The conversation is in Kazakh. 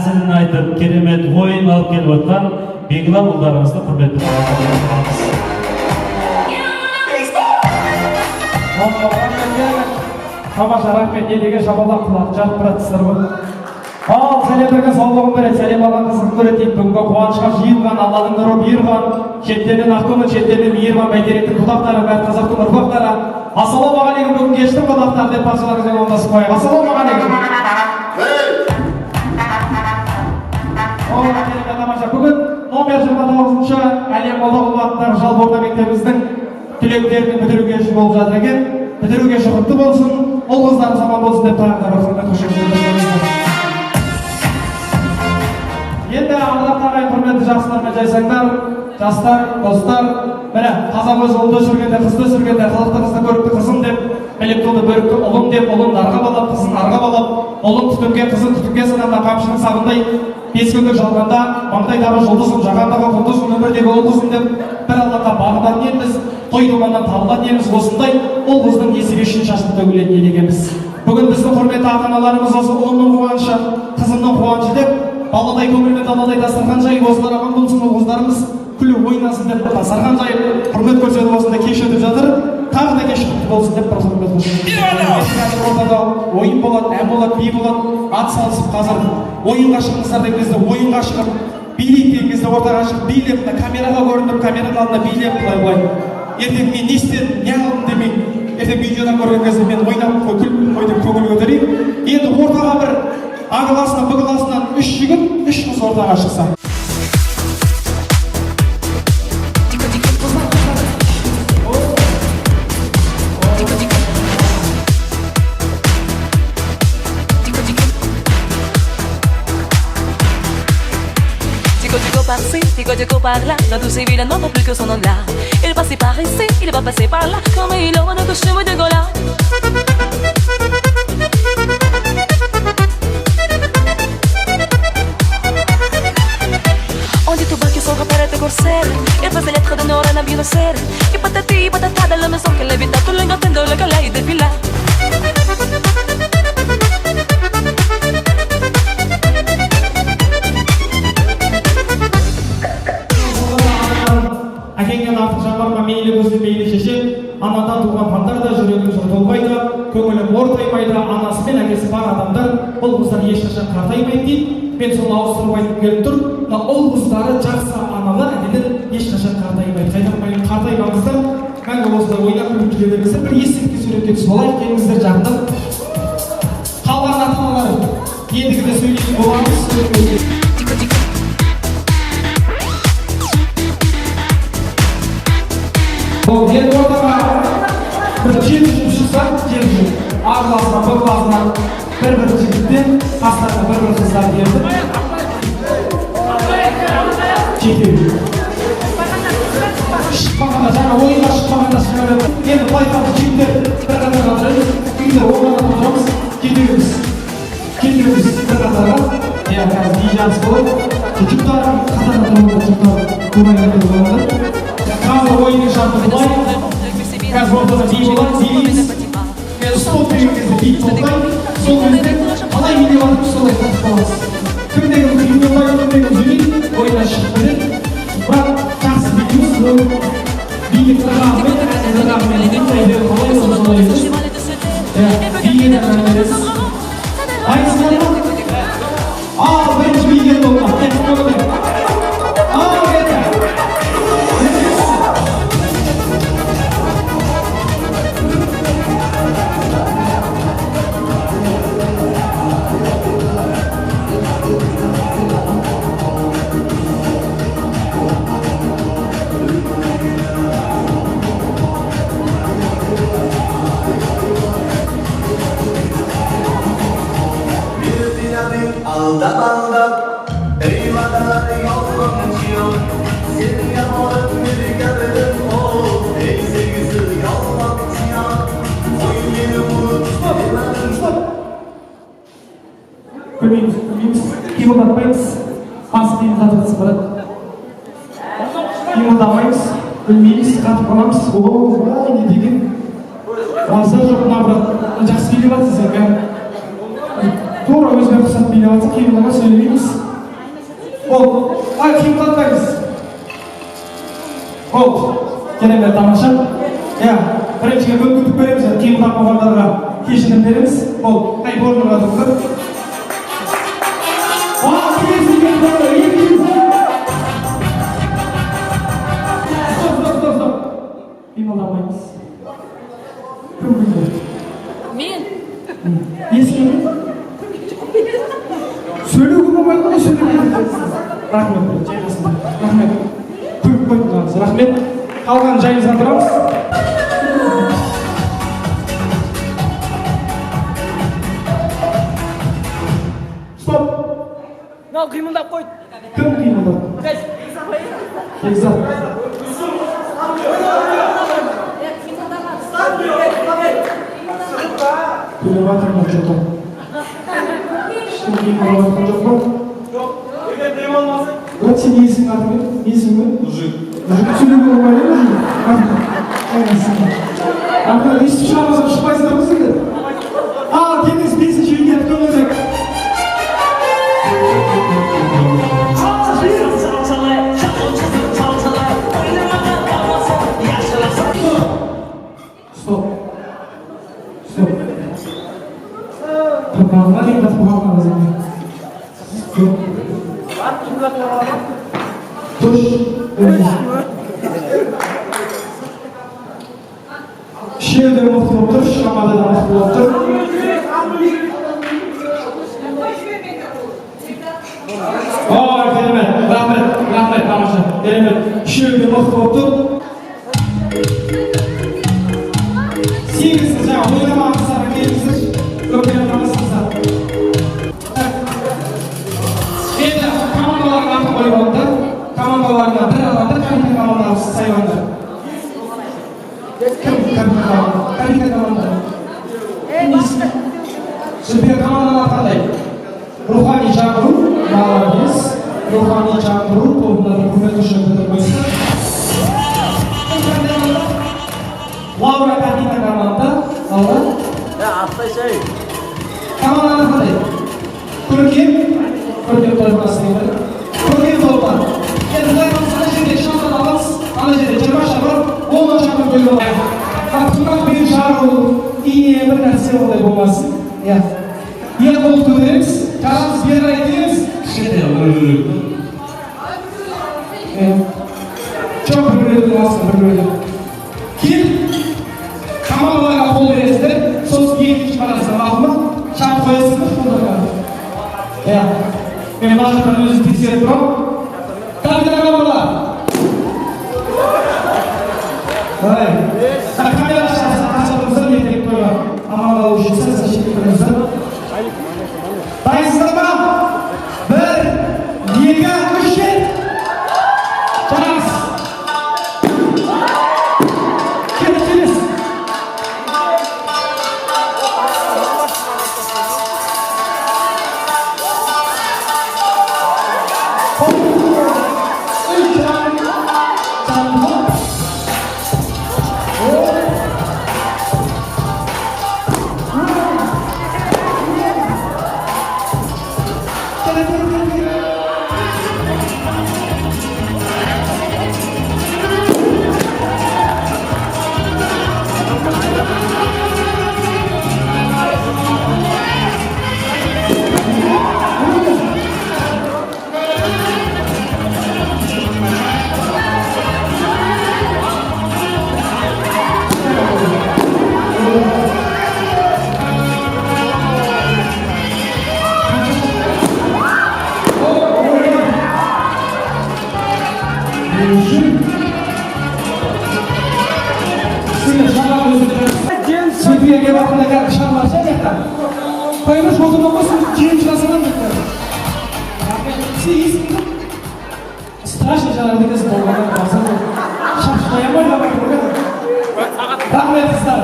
әзілін айтып, керемет ойын алып келіп отқан Бегла ұлдарыңызды құрметпен қабылдаймыз. Тамаша рахмет, елге шабалақ қылады, жарып бұратсыздар ғой. Ал сәлемдерге саулығын береді, сәлем алған қызық көреді. Бүгінгі қуанышқа жиылған, Алланың нұры бұйырған, шеттерінен ақкөңіл, шеттерінен мейірбан бәйтеректің бұтақтары, бәрі қазақтың ұрпақтары. Ассалаумағалейкум, бүгін кештің қонақтар деп паршаларыңызбен оңдасып қояйық. Ассалаумағалейкум. Бүгін номер 29-шы Әлем Молдағұлов атындағы жалпы орта мектебіміздің түлектерінің бітіруге үшін болып жатыр екен. Бітіруге құтты болсын, ұл қыздарымыз аман болсын деп тағы да рахмет көрсетеміз. Енді ағалақтағы құрметті жақсылар мен жайсаңдар, жастар, достар, міне қазақ өз ұлды сүргенде, қызды сүргенде, халықты қызды көрікті қызым деп, мелектолды бөрікті ұлым деп, ұлын нарға балап, қызын арға балап, ұлын түтінге, қызын түтінге сананда қамшының сабындай, бес күндік жалғанда, маңдайдағы жұлдызым, жағандағы құндызым, өмірдегі ұл қызым деп, бір Аллаға бағынған елміз, той думаннан табылған елміз, осындай ұл қыздың несібе үшін шашын төгілетін ел екенбіз. Бүгін біздің құрметті ата-аналарымыз осы ұлымның қуанышы, қызымның қуанышы деп, баладай көңілмен даладай дастархан жайып, осылар аман болсын, ұл қыздарымыз күліп ойнасын деп дастархан жайып, құрмет көрсетіп осында кеш өтіп жатыр. Тағы да кеш құтты болсын деп құрмет көрсетіп. Ортада ойын болады, ән болады, би болады, ат салысып қазір ойынға шығыңыздар деген кезде ойынға шығып, билейік деген кезде ортаға шығып, билеп, камераға көрініп, камераның алдында билеп, былай. Ертең мен не істедім, не алдым демей, ертең видеодан көрген кезде мен ойнап күліп қойдым, көңіл көтерейін. Енді ортаға бір А классынан, Б классынан 3 жігіт, 3 қыз ортаға шықса. Dico par là, dans tous ces villes n'entend plus que son nom là. Il est passé par ici, il va passer par là, comme il aura de costume de Gola. On dit tout bas que son grand-père était corsaire. Il passe les lettres de Nora, Nabi Nasser. Et patati, patata dans la maison qu'elle habite, tout le gâteau de la calaï défila. Әкеңнен артық жандарға мейлі көзі мейлі шеше, анадан туған пандар да жүрегін жұртылмайды, көңілі ортаймайды, анасы мен әкесі бар адамдар, ұл қыздар ешқашан қартаймайды дейді. Мен соны ауыстырып айтып келіп тұр, ұл қыздары жақсы аналар әкелер ешқашан қартаймайды. Қартаймаңыздар, мәңгі осылай ойнап күліп келеміздер, бір естелікке суретке түсіп алайық, келіңіздер жағынан. Қалған ата-аналар ендігіде сөйлейтін боламыз. Енді ортаға бір жеті жұмыс шықса, жеті жұмыс. А классынан, Б классынан бір жігіттен, қастарына бір қыздар келді. Жетеу. Шықпағанда, жаңа ойынға шықпағанда шығарады. Енді байқады жігіттер бір қатарға отырады. Үйде оңғаннан отырамыз, кетеуіміз. Кетеуіміз бір қатарға. Қазір бейжаныс болады. Жұптар қатарға тұрмайды, жұптар көмайын болады. Қазір ойының шарты бұлай, қазір ортада бей болады, бейміз. Спорт деген кезде бей тоқтайды, сол кезде қалай бейде батып солай қатып қаласыз. Кімдегі бейде олай, кімдегі беймейді, ойына шығып береді. Бірақ жақсы бейміз, бейде қырғағымен, қырғағымен ұмтайды, қалай ол солай еді. Бейден әрмересіз. Айтысынан ба? Ал, бірінші бейден болма, кетіп көмір. Ал, кетті. Aldap eyvallah yollanıyor. Seni yamanım bir geldim o. Ey sevgisi yollanıyor. Oyun yeni unutma. Bilmeyiniz, kıyımdatmayız. Bası deyim zatınız bırak. Kıyımdatmayız, bilmeyiniz, katıp kalamız. Ooo, ne degen. Varsa yok, buna bırak. Жақсы келіп жатсыз, тура өзбек рұқсат беріп жатса қимылдама сөйлемейміз. Ай, қимылдатпаймыз. Керемет, тамаша. Біріншіге мүмкіндік береміз, қимылдамағандарға кешірім береміз. Қай орнына тұрды. Стоп. Қимылдамаймыз. Кім білді? Мен. Есің сөйлеуге болмайды ғой, сөйлеуге. Рахмет, жайғасында. Рахмет. Көп қойдыңыз, рахмет. Қалған жайымызға тұрамыз. Стоп. Мынау қимылдап қойды. Кім қимылдады? Бекзат. Төлеп жатырмын, жоқ. Ешкім қимылдап жатқан жоқ па? Вот сен есің атымен, есің бе? Мужик сөйлеуге болмайды ма? Артынан естіп шығармасам шықпайсыңдар ма сендер? Кеңес 5-ші үйге өткен керек. Стоп. Тұрғанға дейін қатып қалған азамат. Стоп. Туш. Шеуде мықты болып тұр, шамада да мықты болып тұр. Керемет, рахмет, тамаша. Керемет, шеуде мықты болып тұр. Сегізсіз, ойнамағыңыздар, келіңіздер. Көптен қамысыңыздар. Енді командаларға атын қойып алыңдар. Командаларына бір алаңдар, капитан командаларымыз сайылыңдар. Кім капитан команда? Сіздерге командалар қандай? Рухани жаңғыру, молодец. Рухани жаңғыру, тобындағы құрметті шөкімдер қойсыздар. Лаура капитан команда, алда. Командалар қандай? Көркем тобынасыңдар. Көркем тобынар. Енді қайғымыз ана жерде шамдан аламыз, ана жерде 20 шамыр, 10 шамыр бөліп алайық. Тұрақ бүйір жару, ине бір нәрсе олай болмасын. Ең қол көтереміз, жағамыз бері айтеміз. Жоқ бір-бірлердің асын бір-бірлер. Кел, командаларға қол бересіздер, сосын екінші қарасына алма, шарт қоясыздар қолдарға. Мен бақыттан өзі тексеріп тұрам. Капитан командалар! Камера ашатымыздар, ертек тойға аман алу үшін сәлсі шектерімізді. Дайынсыздар ма? 1, 2, 3, кет! Жаңыз! Келес! Светлеге ватында кәдімгі шамлар жайықтан. Қойымыз жолдың оқысын, кейін жасынан бұқты. Сен есіңді? Страшный жанарды кәсіп болғандар. Шапшы қоямай, рахмет қыздар.